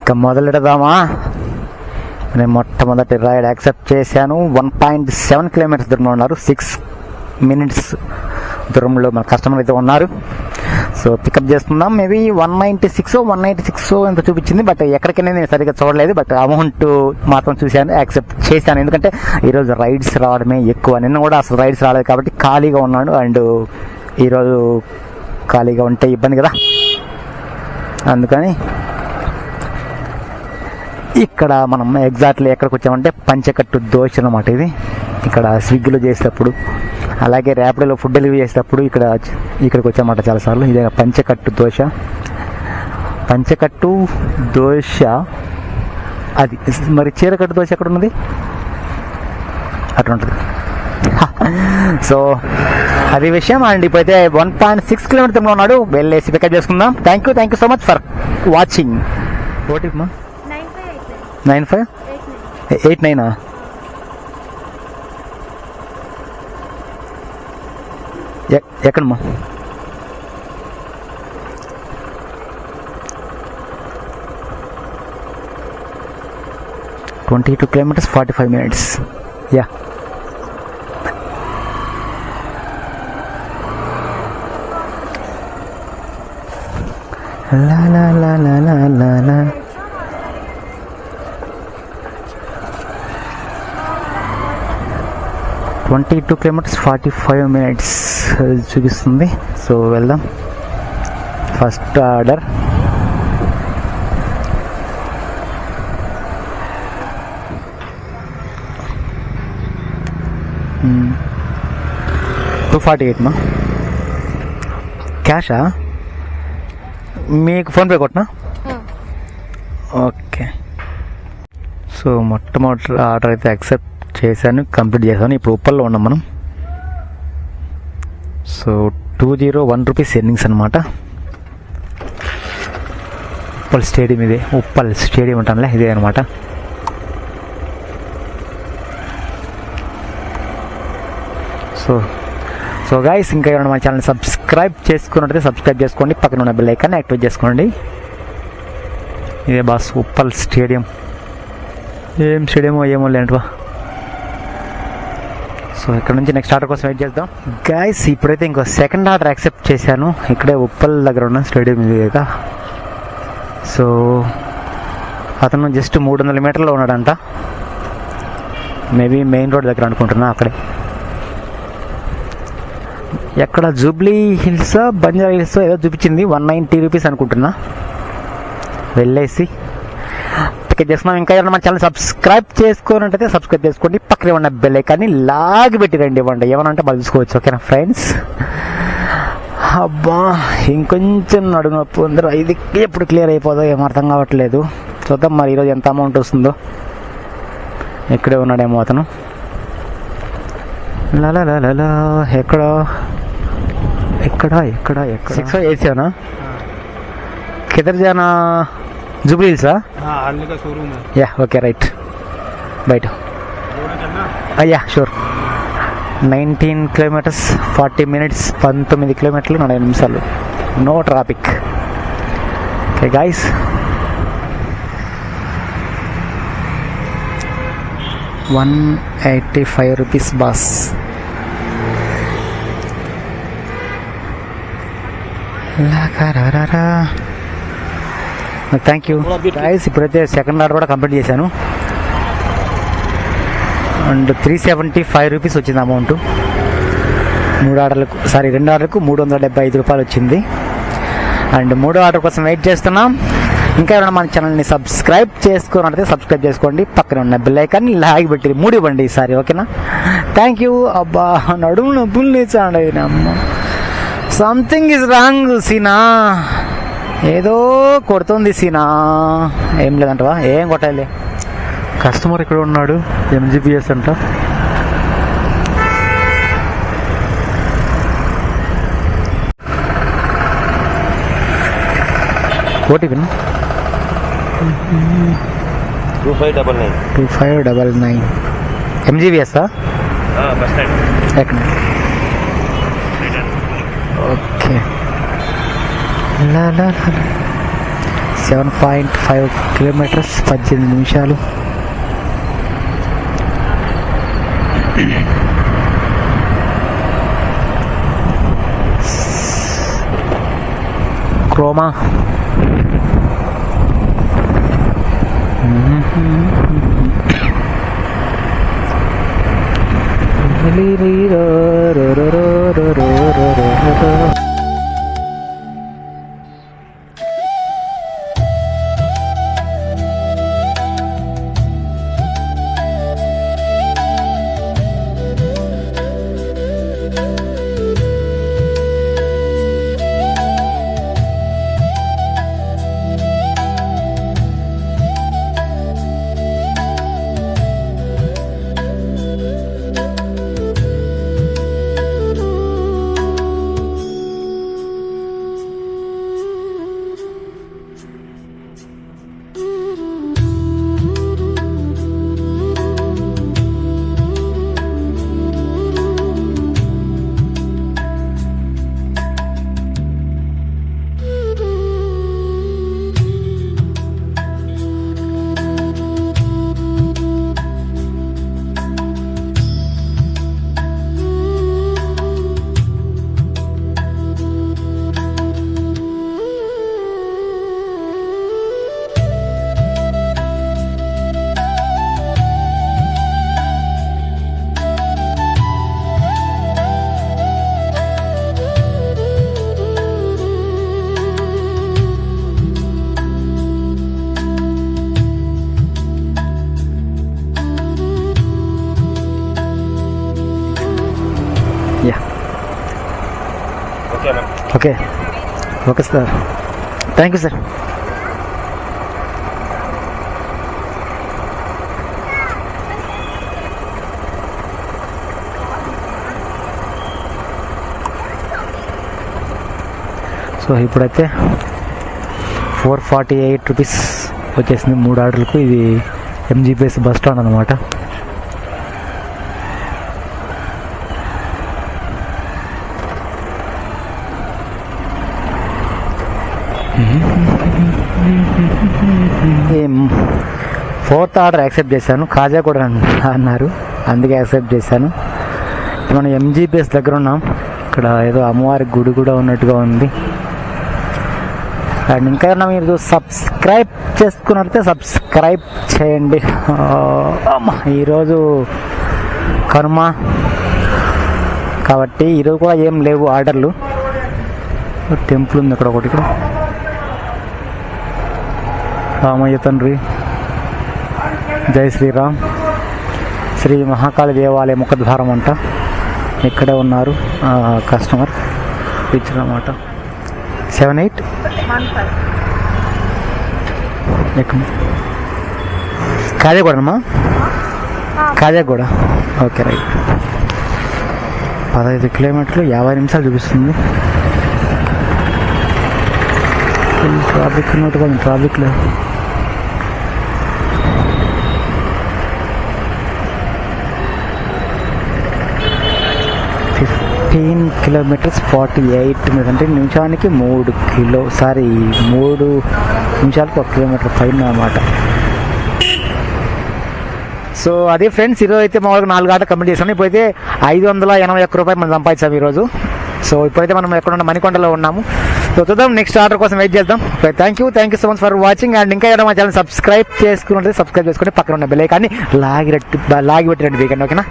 ఇక మొదలెడదామా? నేను మొట్టమొదటి రైడ్ యాక్సెప్ట్ చేశాను. 1.7 కిలోమీటర్స్ దూరంలో ఉన్నారు. 6 minutes దూరంలో మన కస్టమర్ అయితే ఉన్నారు. సో పికప్ చేస్తున్నాం. మేబీ 196 ఎంత చూపించింది, బట్ ఎక్కడికైనా నేను సరిగ్గా చూడలేదు. బట్ అమౌంట్ మాత్రం చూశాను, యాక్సెప్ట్ చేశాను. ఎందుకంటే ఈరోజు రైడ్స్ రావడమే ఎక్కువ. నిన్న కూడా అసలు రైడ్స్ రాలేదు కాబట్టి ఖాళీగా ఉన్నాను. అండ్ ఈరోజు ఖాళీగా ఉంటే ఇబ్బంది కదా, అందుకని ఇక్కడ మనం ఎగ్జాక్ట్లీ ఎక్కడికి వచ్చామంటే పంచకట్టు దోశ అన్నమాట. ఇది ఇక్కడ స్విగ్గీలో చేసేటప్పుడు, అలాగే ర్యాపిడోలో ఫుడ్ డెలివరీ చేసేటప్పుడు ఇక్కడికి వచ్చామన్నమాట చాలాసార్లు. ఇదే పంచకట్టు దోశ. పంచకట్టు దోశ అది. మరి చీరకట్టు దోశ ఎక్కడ ఉన్నది? అట్లా ఉంటుంది. సో అది విషయం. అండ్ ఇప్పుడైతే 1.6 కిలోమీటర్లో ఉన్నాడు. వెళ్ళేసి పికప్ చేసుకుందాం. Thank you so much for watching. ఓటీమా 9589 ఎక్కడమ్మా? (22 kilometers 45 minutes). యా, లా లా లా లా లా లా లా. (22 kilometers 45 minutes) చూపిస్తుంది. సో వెళ్దాం. ఫస్ట్ ఆర్డర్ $248 మా. క్యాషా? మీకు ఫోన్పే కొట్టినా? ఓకే. సో మొట్టమొదటి ఆర్డర్ అయితే యాక్సెప్ట్ చేశాను, కంప్లీట్ చేశాను. ఇప్పుడు ఉప్పల్లో ఉన్నాం మనం. సో 201 రూపీస్ ఎర్నింగ్స్ అనమాట. ఉప్పల్ స్టేడియం ఇదే. ఉప్పల్ స్టేడియం అంటానులే, ఇదే అనమాట. సో గైస్, ఇంకా ఏమైనా మన ఛానల్ సబ్స్క్రైబ్ చేసుకున్నట్టయితే సబ్స్క్రైబ్ చేసుకోండి. పక్కన ఉన్న బెల్ ఐకాన్ యాక్టివేట్ చేసుకోండి. ఇదే బాస్ ఉప్పల్ స్టేడియం. ఏం స్టేడియమో ఏమో లేంటవా. సో ఇక్కడ నుంచి నెక్స్ట్ ఆర్డర్ కోసం వెయిట్ చేద్దాం. గైస్, ఇప్పుడైతే ఇంకో సెకండ్ ఆర్డర్ యాక్సెప్ట్ చేశాను. ఇక్కడే ఉప్పల్ దగ్గర ఉన్న స్టేడియం ఇది కదా. సో అతను జస్ట్ 300 మీటర్లో ఉన్నాడంట. మేబీ మెయిన్ రోడ్ దగ్గర అనుకుంటున్నా. అక్కడే ఎక్కడ జూబ్లీ హిల్స్, బంజారా హిల్స్ ఏదో చూపించింది. 190 రూపీస్ అనుకుంటున్నా. వెళ్ళేసి పికప్ చేస్తున్నాం. ఇంకా ఏమన్నా మన ఛానల్ సబ్స్క్రైబ్ చేసుకోనంటే సబ్స్క్రైబ్ చేసుకోండి. పక్కనే ఉన్న బెల్ ఐకాన్ని లాగి పెట్టి రండి. ఇవ్వండి ఏమన్నా అంటే బాగా చూసుకోవచ్చు. ఓకేనా ఫ్రెండ్స్? అబ్బా, ఇంకొంచెం నడుము నొప్పి ఉందరు. ఇది ఎప్పుడు క్లియర్ అయిపోదో ఏం అర్థం కావట్లేదు. చూద్దాం మరి ఈరోజు ఎంత అమౌంట్ వస్తుందో. ఇక్కడే ఉన్నాడేమో అతను. లాలా ఎక్కడ 687 కిధర్ జానా? జూబ్లీ హిల్సా? Yeah, okay right. బయట అయ్యా షూర్. 19 kilometers 40 minutes 19 కిలోమీటర్లు 40 నిమిషాలు. No traffic. Okay guys, ₹185 boss. Thank you guys. ఇప్పుడైతే సెకండ్ ఆర్డర్ కూడా కంప్లీట్ చేశాను. అండ్ ₹375 వచ్చింది అమౌంట్. 2 ఆర్డర్లకు 375 రూపాయలు వచ్చింది. అండ్ 3వ ఆర్డర్ కోసం వెయిట్ చేస్తున్నాం. ఇంకా ఎవరైనా మన ఛానల్ని సబ్స్క్రైబ్ చేసుకోనంటే సబ్స్క్రైబ్ చేసుకోండి. పక్కన ఉన్న బెల్ ఐకాన్ని లాగి పెట్టి మూడు ఇవ్వండి ఈసారి. ఓకేనా? Thank you. అబ్బా, నడుము నొప్పులు లేచాండి. అమ్మ, సంథింగ్ ఈజ్ రాంగ్ సీనా. ఏదో కొడుతుంది సీనా. ఏం లేదంటవా? ఏం కొట్టాలి. కస్టమర్ ఇక్కడ ఉన్నాడు. MGPS అంట. ఓటీపీ 2599 MGPS బస్ స్టాండ్ ఎక్కడ? ఓకే. 7.5 కిలోమీటర్స్ 18 నిమిషాలు. Croma okay sir, thank you sir. So ఇప్పుడైతే 448 రూపీస్ వచ్చేసింది 3 ఆర్డర్లకు. ఇది ఎంజీపీఎస్ బస్ స్టాండ్ అనమాట. ఫోర్త్ ఆర్డర్ యాక్సెప్ట్ చేశాను. కాజా కూడా అన్నారు, అందుకే యాక్సెప్ట్ చేశాను. మనం ఎంజీపీఎస్ దగ్గర ఉన్నాం. ఇక్కడ ఏదో అమ్మవారి గుడి కూడా ఉన్నట్టుగా ఉంది. అండ్ ఇంకా మీరు సబ్స్క్రైబ్ చేసుకున్నట్లయితే సబ్స్క్రైబ్ చేయండి. ఈరోజు కనుమ కాబట్టి ఈరోజు కూడా ఏం లేవు ఆర్డర్లు. టెంపుల్ ఉంది ఇక్కడ ఒకటి. ఇక్కడ రామయ్య తండ్రి, జై శ్రీరామ్, శ్రీ మహాకాళి దేవాలయ ముఖద్వారం అంట. ఇక్కడే ఉన్నారు కస్టమర్. పిక్చర్ అన్నమాట. 7815 కాజాగూడమ్మా, కాజాగూడ. Okay right. 15 కిలోమీటర్లు 50 నిమిషాలు చూపిస్తుంది. ట్రాఫిక్ ఉన్నట్టు కొంచెం ట్రాఫిక్ లేదు. కిలోమీటర్స్ 48 మినిట్స్ అంటే నిమిషానికి 3 నిమిషాలకు 1 కిలోమీటర్ పైన అన్నమాట. సో అదే ఫ్రెండ్స్, ఈరోజు అయితే మామూలుగా 4 ఆర్డర్ కంప్లీట్ చేసాను. ఇప్పుడైతే 581 రూపాయలు మనం సంపాదించాం ఈరోజు. సో ఇప్పుడైతే మనం ఎక్కడ మణికొండలో ఉన్నాము. సో చూద్దాం, నెక్స్ట్ ఆర్డర్ కోసం వెయిట్ చేద్దాం. Thank you so much for watching. And ఇంకా ఏదైనా మా ఛానల్ సబ్స్క్రైబ్ చేసుకుంటే సబ్స్క్రైబ్ చేసుకుని పక్కన ఉన్న బెల్ ఐకాన్ని లాగి పెట్టండి వీకండి. ఓకేనా?